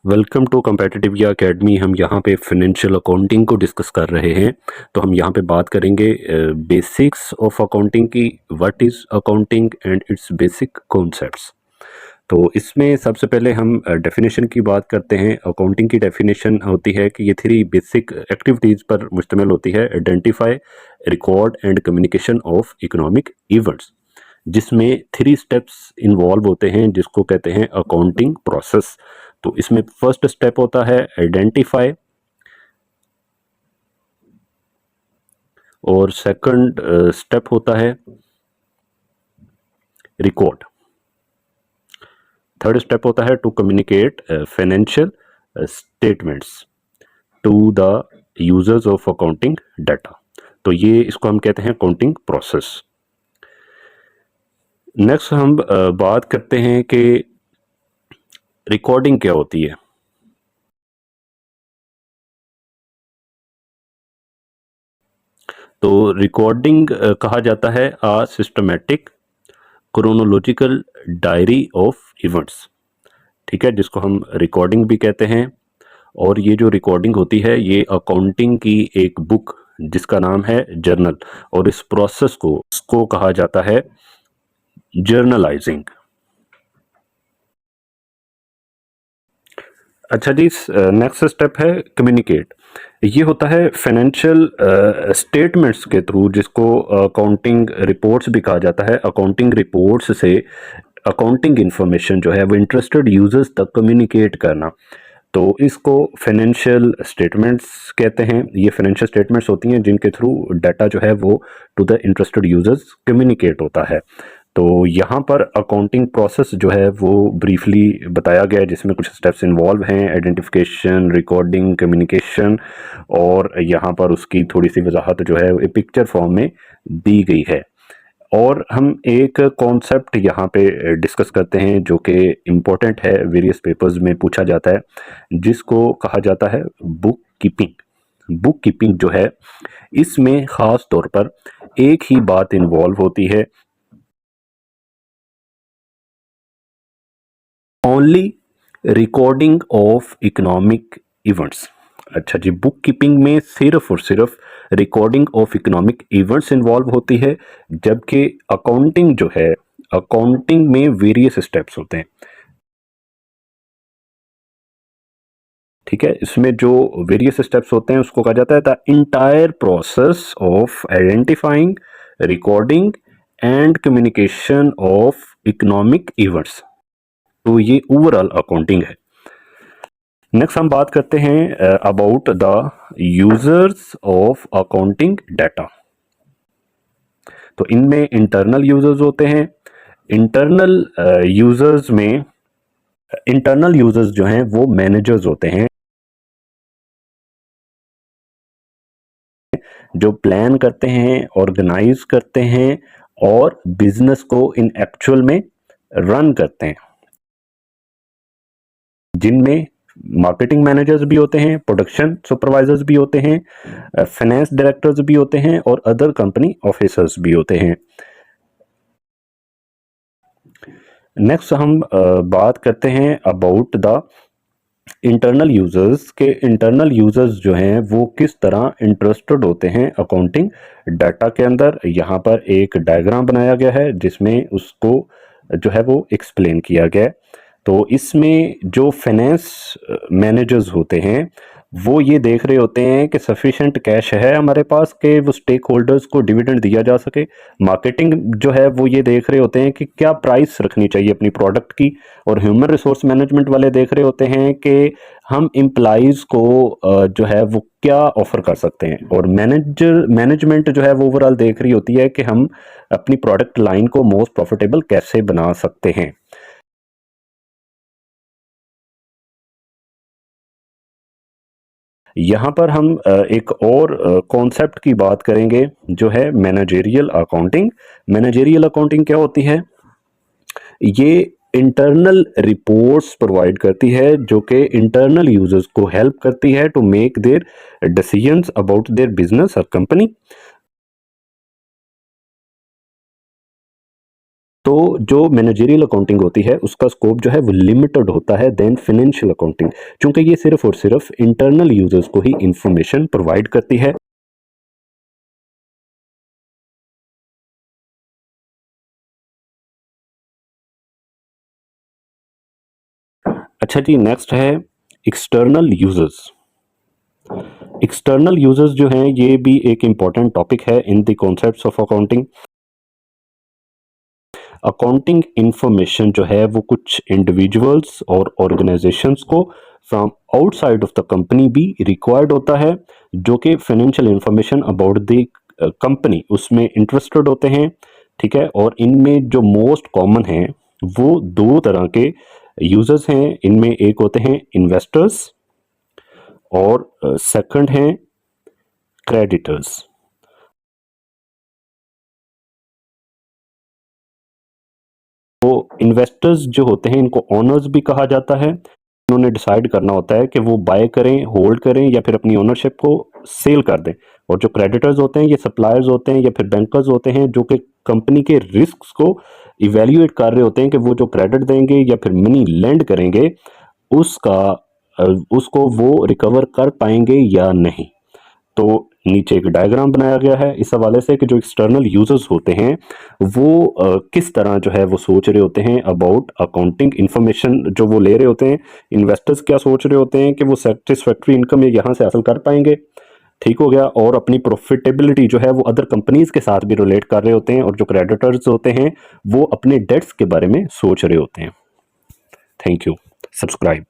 Welcome to competitive या academy. हम यहाँ पे फाइनेंशियल अकाउंटिंग को डिस्कस कर रहे हैं। तो हम यहाँ पे बात करेंगे बेसिक्स ऑफ अकाउंटिंग की, what is accounting and it's basic concepts. तो इसमें सबसे पहले हम डेफिनेशन की बात करते हैं। अकाउंटिंग की डेफिनेशन होती है कि ये 3 बेसिक एक्टिविटीज़ पर मुश्तमिल होती है: identify, record and communication of economic events, जिसमें 3 स्टेप्स इन्वॉल्व होते हैं जिसको कहते हैं अकाउंटिंग प्रोसेस। तो इसमें फर्स्ट स्टेप होता है आइडेंटिफाई और सेकंड स्टेप होता है रिकॉर्ड। थर्ड स्टेप होता है to communicate financial statements to the users of accounting data. तो ये इसको हम कहते हैं अकाउंटिंग प्रोसेस। नेक्स्ट हम बात करते हैं कि रिकॉर्डिंग क्या होती है। तो रिकॉर्डिंग कहा जाता है a systematic chronological diary of events, ठीक है, जिसको हम रिकॉर्डिंग भी कहते हैं। और ये जो रिकॉर्डिंग होती है ये अकाउंटिंग की एक बुक जिसका नाम है जर्नल, और इस प्रोसेस को कहा जाता है जर्नलाइजिंग। अच्छा जी, नेक्स्ट स्टेप है कम्युनिकेट। ये होता है फाइनेंशियल स्टेटमेंट्स के थ्रू, जिसको अकाउंटिंग रिपोर्ट्स भी कहा जाता है। अकाउंटिंग रिपोर्ट्स से अकाउंटिंग इंफॉर्मेशन जो है वो इंटरेस्टेड यूजर्स तक कम्युनिकेट करना, तो इसको फाइनेंशियल स्टेटमेंट्स कहते हैं। ये फाइनेंशियल स्टेटमेंट्स होती हैं जिनके थ्रू डाटा जो है वो to the interested users communicate होता है। तो यहाँ पर अकाउंटिंग प्रोसेस जो है वो ब्रीफली बताया गया है, जिसमें कुछ स्टेप्स इन्वॉल्व हैं: आइडेंटिफिकेशन, रिकॉर्डिंग, कम्युनिकेशन, और यहाँ पर उसकी थोड़ी सी वजाहत जो है पिक्चर फॉर्म में दी गई है। और हम एक कॉन्सेप्ट यहाँ पे डिस्कस करते हैं जो कि इम्पोर्टेंट है, वेरियस पेपर्स में पूछा जाता है, जिसको कहा जाता है बुक कीपिंग। बुक कीपिंग जो है इसमें ख़ास तौर पर एक ही बात इन्वॉल्व होती है: only recording of economic events. अच्छा जी, बुक कीपिंग में सिर्फ और सिर्फ recording of economic events involve होती है, जबकि अकाउंटिंग जो है, अकाउंटिंग में वेरियस स्टेप्स होते हैं, ठीक है। इसमें जो वेरियस स्टेप्स होते हैं उसको कहा जाता है the entire process of identifying, recording and communication of economic events. तो ये ओवरऑल अकाउंटिंग है। नेक्स्ट हम बात करते हैं about the users of accounting data. तो इनमें इंटरनल यूजर्स होते हैं। इंटरनल यूजर्स में इंटरनल यूजर्स जो हैं वो मैनेजर्स होते हैं, जो प्लान करते हैं, ऑर्गेनाइज करते हैं और बिजनेस को इन एक्चुअल में रन करते हैं, जिनमें मार्केटिंग मैनेजर्स भी होते हैं, प्रोडक्शन सुपरवाइजर्स भी होते हैं, फाइनेंस डायरेक्टर्स भी होते हैं और अदर कंपनी ऑफिसर्स भी होते हैं। नेक्स्ट हम बात करते हैं अबाउट द इंटरनल यूजर्स के। इंटरनल यूजर्स जो हैं वो किस तरह इंटरेस्टेड होते हैं अकाउंटिंग डाटा के अंदर। यहाँ पर एक डायग्राम बनाया गया है जिसमें उसको जो है वो एक्सप्लेन किया गया है। तो इसमें जो फाइनेंस मैनेजर्स होते हैं वो ये देख रहे होते हैं कि सफिशेंट कैश है हमारे पास कि वो स्टेक होल्डर्स को डिविडेंड दिया जा सके। मार्केटिंग जो है वो ये देख रहे होते हैं कि क्या प्राइस रखनी चाहिए अपनी प्रोडक्ट की। और ह्यूमन रिसोर्स मैनेजमेंट वाले देख रहे होते हैं कि हम एम्प्लॉइज को जो है वो क्या ऑफर कर सकते हैं। और मैनेजमेंट जो है वो ओवरऑल देख रही होती है कि हम अपनी प्रोडक्ट लाइन को मोस्ट प्रॉफिटेबल कैसे बना सकते हैं। यहाँ पर हम एक और कॉन्सेप्ट की बात करेंगे जो है मैनेजेरियल अकाउंटिंग। मैनेजेरियल अकाउंटिंग क्या होती है? ये इंटरनल रिपोर्ट्स प्रोवाइड करती है जो कि इंटरनल यूजर्स को हेल्प करती है to make their decisions about their business और कंपनी। तो जो मैनेजरियल अकाउंटिंग होती है उसका स्कोप जो है वो लिमिटेड होता है देन फाइनेंशियल अकाउंटिंग, क्योंकि ये सिर्फ और सिर्फ इंटरनल यूजर्स को ही इंफॉर्मेशन प्रोवाइड करती है। अच्छा जी, नेक्स्ट है एक्सटर्नल यूजर्स। एक्सटर्नल यूजर्स जो हैं ये भी एक इम्पॉर्टेंट टॉपिक है in the concepts of accounting. Accounting information जो है वो कुछ इंडिविजुअल्स और ऑर्गेनाइजेशंस को from outside of the company भी रिक्वायर्ड होता है, जो कि financial information about the company उसमें इंटरेस्टेड होते हैं। ठीक है, और इनमें जो मोस्ट कॉमन है वो दो तरह के यूजर्स हैं। इनमें एक होते हैं इन्वेस्टर्स और सेकंड हैं क्रेडिटर्स। तो इन्वेस्टर्स जो होते हैं इनको ओनर्स भी कहा जाता है। उन्होंने डिसाइड करना होता है कि वो बाय करें, होल्ड करें या फिर अपनी ओनरशिप को सेल कर दें। और जो क्रेडिटर्स होते हैं ये सप्लायर्स होते हैं या फिर बैंकर्स होते हैं, जो कि कंपनी के रिस्क को इवेल्युएट कर रहे होते हैं कि वो जो क्रेडिट देंगे या फिर मनी लेंड करेंगे उसका उसको वो रिकवर कर पाएंगे या नहीं। तो नीचे एक डायग्राम बनाया गया है इस हवाले से कि जो एक्सटर्नल यूजर्स होते हैं वो किस तरह जो है वो सोच रहे होते हैं अबाउट अकाउंटिंग इंफॉर्मेशन जो वो ले रहे होते हैं। इन्वेस्टर्स क्या सोच रहे होते हैं कि वो सेटिस्फैक्ट्री इनकम ये यहाँ से हासिल कर पाएंगे, ठीक हो गया, और अपनी प्रॉफिटेबिलिटी जो है वो अदर कंपनीज के साथ भी रिलेट कर रहे होते हैं। और जो क्रेडिटर्स होते हैं वो अपने डेट्स के बारे में सोच रहे होते हैं। Thank you. सब्सक्राइब।